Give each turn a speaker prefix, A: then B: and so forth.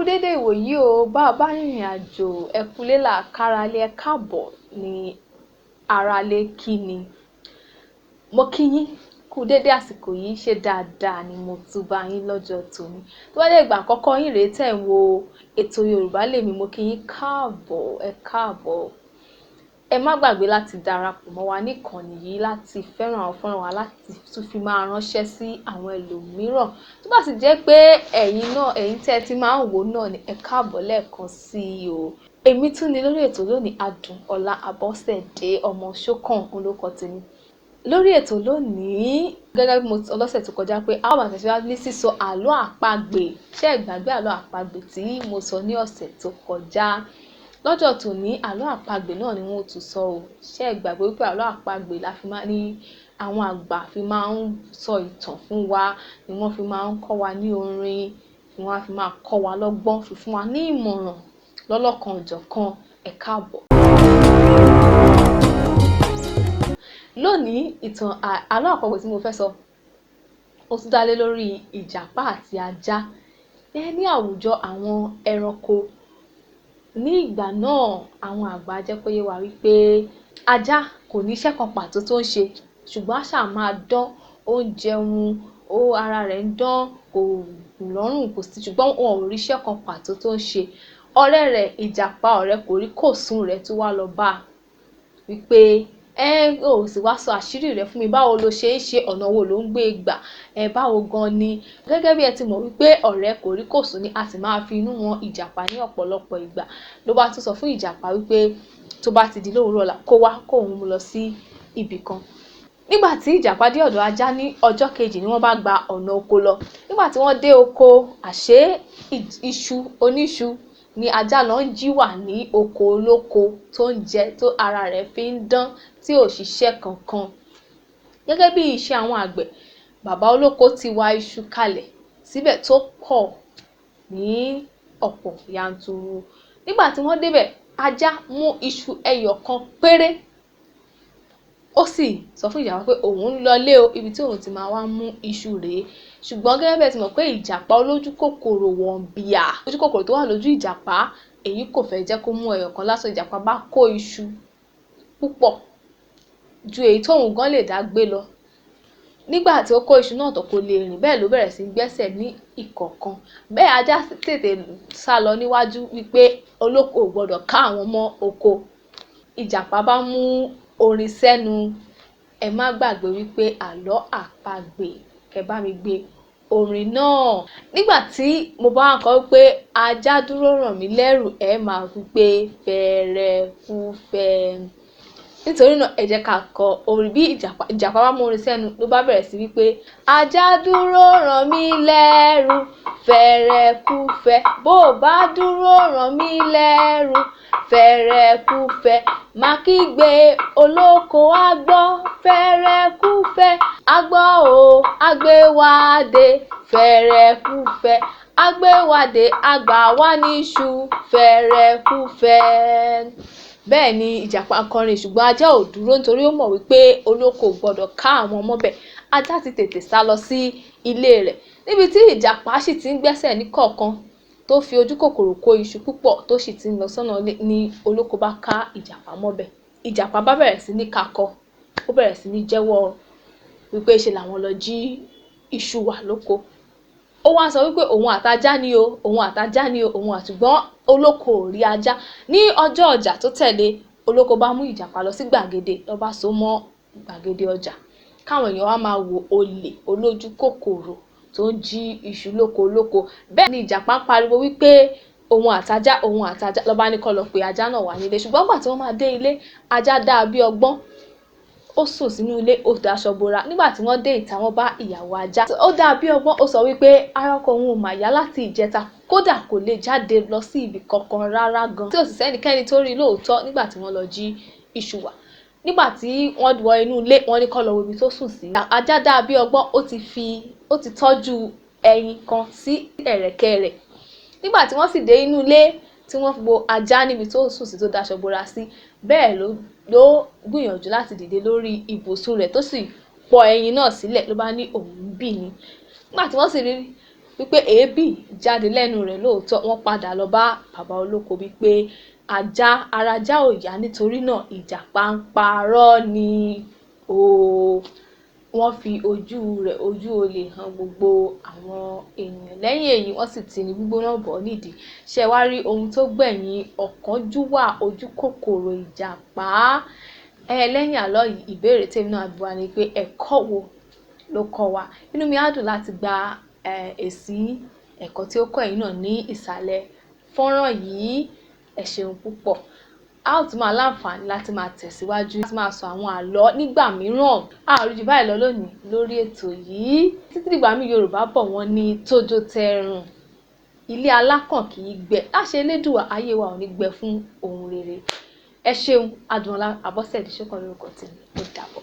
A: dédé ìwòyí o, bá a bá rìnrìn àjò ẹ kúlé làkàrálé ẹ káàbọ̀ ní aráalé kí ni. Mo kí yín kú dédé àsìkò yìí, ṣe dáadáa ni mo tún bá yín lọ́jọ́ tòní. Tó bá dé ìgbà àkọ́kọ́ yín rèé tẹ̀ ń wo ètò Yorùbá Lèmi, mo kí yín káàbọ̀, ẹ káàbọ̀. Ẹ má gbàgbé láti darapọ̀ mọ́ wa níkànnì yìí láti fẹ́ràn àwọn fọ́nrán wa láti tún fi máa ránṣẹ́ sí àwọn ẹlòmíràn. Tó bá sì jẹ́ pé ẹ̀yin tí ẹ ti máa ń wò náà ni ẹ káàbọ̀ lẹ́ẹ̀kan sí i o. Èmi tún ni lórí ètò lónìí, Adùnọlá Abọ́sẹ̀dé ọmọ Ṣókàn olóko tèmi. Lórí ètò lónìí, gẹ́gẹ́ bí mo sọ lọ́sẹ̀ tó kọjá pé a ó máa tẹ̀síwájú ní sísọ àlọ́ àpagbè. Ṣé ẹ gbàgbé àlọ́ àpagbè tí mo sọ ní ọ̀sẹ̀ tó kọjá? Lọ́jọ́ tòní àlọ́ àpagbè náà ni wọ́n tún sọ o. Ṣé ẹ gbàgbé wípé àlọ́ àpagbè la fi máa ní àwọn àgbà fi máa ń sọ ìtàn fún wa, ni wọ́n fi máa ń kọ́ wa ní orin, ni wọ́n á fi máa kọ́ wa lọ́gbọ́n, fi fún wa ní ìmọ̀ràn lọ́lọ́kan òjọ̀kan. Ẹ káàbọ̀. Lónìí ìtàn àlọ́ àpagbè tí mo fẹ́ sọ ó tún dá lé lórí ìjàpá àti ajá. Ní àwùjọ àwọn ẹranko ní ìgbà náà, àwọn àgbà jẹ́ kó yé wa wípé ajá kò ní iṣẹ́ kan pàtó tó ń ṣe, ṣùgbọ́n àṣà máa dán, ó ń jẹun, ara rẹ̀ ń dán, kò lọ́rùn, kò sí, ṣùgbọ́n wọn ò rí iṣẹ́ kan pàtó tó ń ṣe. Ọ̀rẹ́ rẹ̀ ìjàpá, ọ̀rẹ́ kòríkòsùn rẹ̀ tún wá lọ bá wípé ò sì wá sọ àṣírí rẹ̀ fún mi, báwo lo ṣe ń ṣe, ọ̀nà wo ló ń gbé gbà, báwo gan ni. Gẹ́gẹ́ bí ẹ ti mọ̀ wípé ọ̀rẹ́ kòríkòsùn ni a sì máa fi inú wọn ìjàpá ní ọ̀pọ̀lọpọ̀ ìgbà. Ló bá tún sọ fún ìjàpá wípé tó bá ti di lówùúrọ̀ ọ̀la kó wá kóun mú lọ sí ibì kan. Nígbà tí ìjàpá dé ọ̀dọ̀ ajá ní ọjọ́ kejì ni wọ́n bá gba ọ̀nà oko lọ. Nígbà tí wọ́n dé oko, àṣé oníṣu ni ajá lọ ń jí wà ní oko olóko tó ń jẹ, tó ara rẹ̀ fi ń dán, tí ò ṣiṣẹ́ kankan. Gẹ́gẹ́ bí iṣẹ́ àwọn àgbẹ̀, bàbá olóko ti wa iṣu kalẹ̀ síbẹ̀ tó pọ̀ ní ọ̀pọ̀ yanturu. Nígbà tí wọ́n débẹ̀, ajá mú iṣu ẹyọ kan péré. Ó sì sọ fún ìjàpá pé òun ń lọlé o, ibi tí òun ti máa wá mú iṣu rèé. Ṣùgbọ́n gẹ́gẹ́ bí ẹ ti mọ̀ pé ìjàpá olójú kòkòrò wọ̀nbìà, ojú kòkòrò tó wà lójú ìjàpá, èyí kò fẹ́ jẹ́ kó mú ẹyọ kan lásán. Ìjàpá bá kó iṣu púpọ̀ ju èyí tóun gan lè dá gbé lọ. Nígbà tí ó kó iṣu náà tán kò lè rìn, bẹ́ẹ̀ ló bẹ̀rẹ̀ sí gbẹ́sẹ̀ ní ìkọ̀ọ̀kan. Bẹ́ẹ̀ ajá tètè sá lọ níwájú wípé olóko ò gbọdọ̀ ká àwọn mọ́ oko. Ìjàpá bá mú orin sẹ́nu. Ẹ má gbàgbé wípé àlọ́ àpagbè, kẹ́ bá mi gbé orin náà. Nígbà tí mo bá ń kọ wípé ajá dúró ràn mí lẹ́rù, ẹ máa wípé fẹ́rẹ́fúfẹ́. Nítorí náà ẹ jẹ́ ká kọ orin bí ìjàpá bá mú orin sẹ́nu ló bá bẹ̀rẹ̀ sí wípé ajá dúró ràn mí lẹ́rù fẹ́rẹ́fúfẹ́, bó bá dúró ràn mí lẹ́rù fẹ́rẹ́fúfẹ́, má kígbe olóko á gbọ́ fẹ́rẹ́fúfẹ́, á gbọ́ o agbéwádé fẹ́rẹ́fúfẹ́, agbéwádé àgbà wá níṣu fẹ́rẹ́fúfẹ́. Bẹ́ẹ̀ ni ìjàpá kọrin, ṣùgbọ́n ajá ò dúró nítorí ó mọ̀ wípé olóko ò gbọdọ̀ ká àwọn ọmọ bẹ̀. Ajá ti tètè sá lọ sí ilé rẹ̀. Níbi tí ìjàpá sì ti ń gbẹ́sẹ̀ ní kọ̀ọ̀kan tó fi ojú kòkòrò kó iṣu púpọ̀ tó sì ti ń lọ sọ́nà ní olóko bá ká ìjàpá mọ́bẹ̀. Ìjàpá bá bẹ̀rẹ̀ sí ní kakọ, ó bẹ̀rẹ̀ sí ní jẹ́wọ́ wípé ṣe làwọn lọ jí iṣu wà lóko. Ó wá sọ wípé òun àtajá ni o, òun àtùgbọ́n olóko ò rí ajá. Ní ọjọ́ ọjà tó tẹ̀lé, olóko bá mú ìjàpá lọ sí gbàgede, ló bá so mọ́ gbàgede ọjà. Káwọn èèyàn wá máa wo olè olójú kòkòrò tó ń jí iṣu lóko olóko. Bẹ́ẹ̀ ni ìjàpá pariwo wípé òun àtajá, ló bá ní kó lọ pe ajá náà wá nílé. Ṣùgbọ́n nígbà tí wọ́n máa dé ilé, ajá dá bí ọgbọ́n. Ó sùn sínú ilé, ó daṣọ bora. Nígbà tí wọ́n dé ìta, wọ́n bá ìyàwó ajá. Ó dá bí ọgbọ́n, ó sọ wípé ara ọkọ òun ò mà yá láti ìjẹta, kódà kò lè jáde lọ sí ibì kankan rárá gan. Tí ò sì sẹ́nikẹ́ni tó rí lóòótọ́ nígbà tí wọ́n lọ jí iṣu wà. Nígbà tí wọ́n wọ inú ilé, wọ́n ní kó lọ wo ibi tó sùn sí. Ajá dá bí ọgbọ́n, ó ti tọ́jú ẹyin kan sí ẹ̀rẹ̀kẹ́ rẹ̀. Nígbà tí wọ́n sì dé inú ilé, tí wọ́n wo ajá níbi tó sùn sí, tó daṣọ bora sí, bẹ́ẹ̀ ló gbìyànjú láti dìde lórí ibùsùn rẹ̀ tó sì pọ̀ ẹyin náà sílẹ̀, ló bá ní òun bì ni. Nígbà tí wọ́n sì rí wípé èébì jáde lẹ́nu rẹ̀ lóòótọ́. Wọ́n padà lọ bá bàbá olóko wípé ara ajá ò yá, nítorí náà ìjàpá ń parọ́ ni o. Wọ́n fi ojú olè hàn gbogbo àwọn ènìyàn. Lẹ́yìn èyí wọ́n sì ti ní gbígbóná bọ̀ nídìí. Ṣé wá rí ohun tó gbẹ̀yìn ọ̀kánjúwà ojú kòkòrò ìjàpá? Lẹ́yìn àlọ́ yìí, ìbéèrè tèmi náà bi wá ni pé ẹ̀kọ́ wo ló kọ́ wa? Inú mi á dùn láti gba èsì ẹ̀kọ́ tí ó kọ́ ẹ̀yin náà ní ìsàlẹ̀ fọ́nrán yìí. Ẹ ṣeun púpọ̀. A ó tún máa láǹfààní láti máa tẹ̀síwájú láti máa sọ àwọn àlọ́ nígbà mìíràn. A ò rí jù báyìí lọ lónìí lórí ètò yìí. Títí dìgbà míì, Yorùbá bọ̀ wọ́n ní tójó tẹrùn, ilé alákàn kì í gbẹ. Láṣẹ Elédùà, ayé wa ò ní gbẹ fún ohun rere. Ẹ ṣeun. Adùnọlá Abọ́sẹ̀dé Ṣókàn lórúkọ tèmi. Ó dàbọ̀.